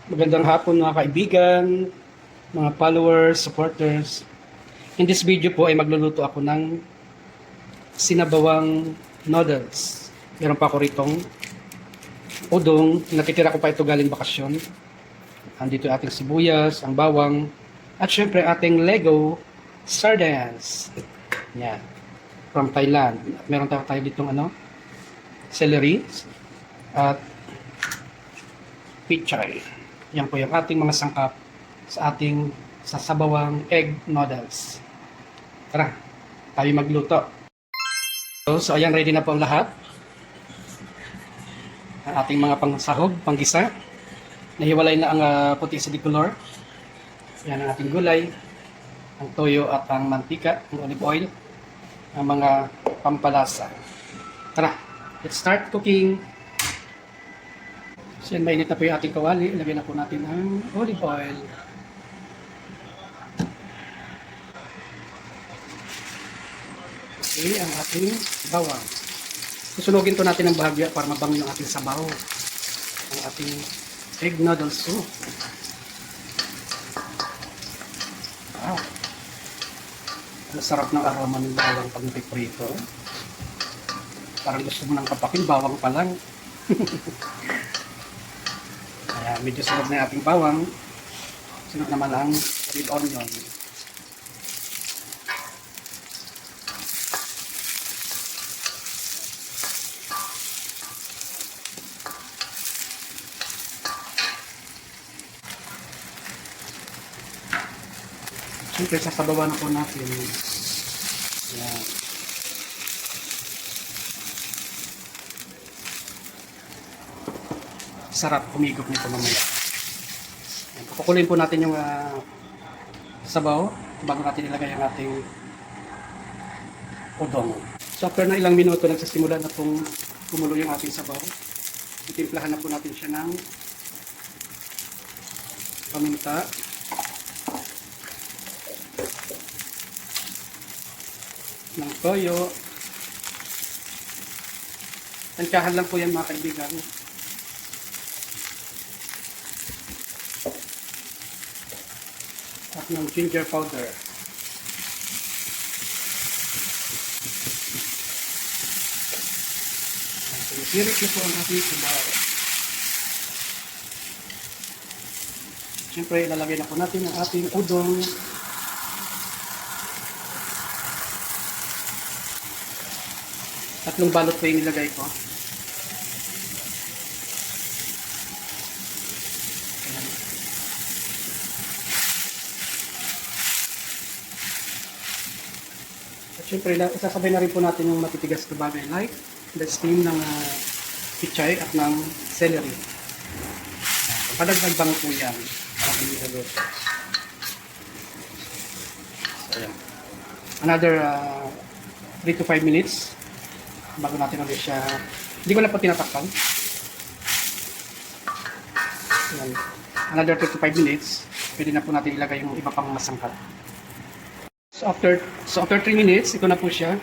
Magandang hapon mga kaibigan, mga followers, supporters. In this video po ay magluluto ako ng sinabawang noodles. Meron pa ako ritong udong, natitira ko pa ito galing bakasyon. Andito yung ating sibuyas, ang bawang, at syempre ating Lego sardines. Yan, from Thailand. At meron tayo ditong celery at pichay. Yan po yung ating mga sangkap sa ating sasabawang egg noodles. Tara, tayo magluto. So ayan, ready na po ang lahat. Ang ating mga pangsahog, panggisa. Nahiwalay na ang puti sa dicolor. Yan ang ating gulay, ang toyo at ang mantika, ang olive oil, ang mga pampalasa. Tara, let's start cooking. So yan, mainit na po yung ating kawali. Ilagay na po natin ang olive oil. Okay, ang ating bawang. Susunugin po natin ng bahagya para mabango yung ating sabaw. Ang ating egg noodle soup. Wow. Ang sarap ng aroma ng bawang pag napiprito. Parang gusto mo ng kapakil, bawang pa lang. Ayan, medyo sunod na yung ating bawang. Sunod naman ang red onion. Siyempre, sasabawan na po natin. Ayan. Sarap humigop nito mamaya. Ayan, kukuloyin po natin yung sabaw bago natin ilagay ang ating udong. So after na ilang minuto, nagsasimula na pong kumulo yung ating sabaw. Itimplahan na po natin siya ng paminta. Ng toyo. Tansyahan lang po yan mga kaibigan. At ng ginger powder. Sirik na po ang ating sabaw. Siyempre, ilalagay na po natin ang ating udong. Tatlong balot po yung nilagay ko. Ayan. At syempre, isasabay na rin po natin yung matitigas na bagay like the steam ng pichay at ng celery. Padagdag bango po yan. Para hindi agad. So, ayan. Another 3 to 5 minutes bago natin ulit siya. Hindi ko na po tinatakpan. Ayan. Another 2 to 5 minutes, pwede na po natin ilagay yung iba pang masangkap. So after 3 minutes, ito na po siya.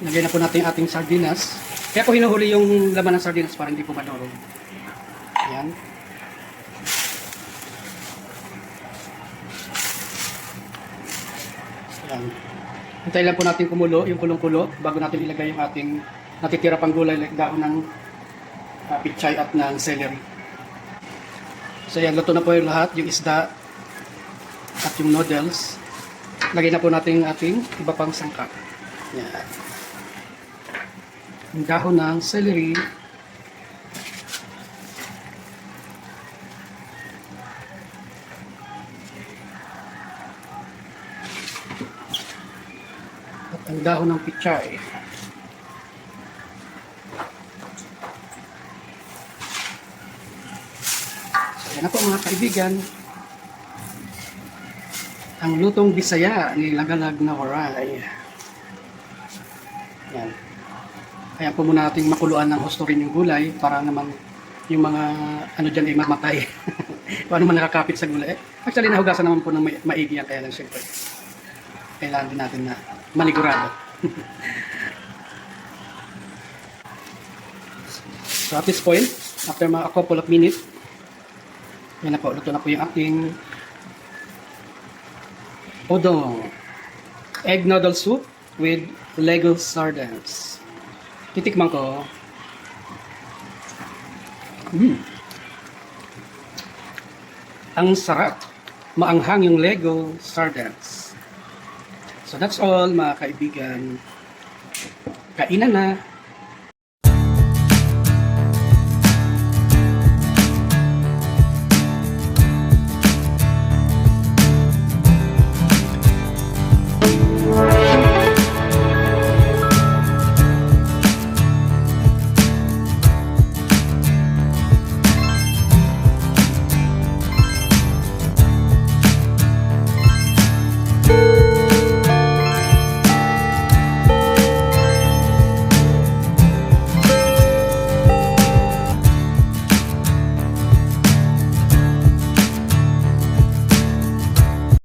Ilagay na po natin yung ating sardinas. Kaya ko hinuhuli yung laman ng sardinas para hindi po madurog. Ayan. Ayan. Hintayin lang po natin kumulo, yung kulong-kulo, bago natin ilagay yung ating natitira pang gulay like daon ng pichay at ng celery. So yan, luto na po yung lahat, yung isda at yung noodles. Lagay na po natin yung ating iba pang sangkap. Yan. Yung dahon ng celery. At ang dahon ng pichay. So yan na po mga kaibigan. Ang lutong Bisaya ni Lagalag na Waray. Yan. Kaya po muna natin makuluan ng husto rin yung gulay para naman yung mga ano dyan ay mamatay. Kung ano man nakakapit sa gulay. Actually, nahugasan naman po ng maigi yan. Kaya lang siyempre, kailangan din natin na manigurado. So at this point, after a couple of minutes, Yan na po, luto na po yung ating udong. Egg noodle soup with Lego sardines. Titikman ko. Ang sarap. Maanghang yung Lego sardines. So that's all mga kaibigan. Kainan na.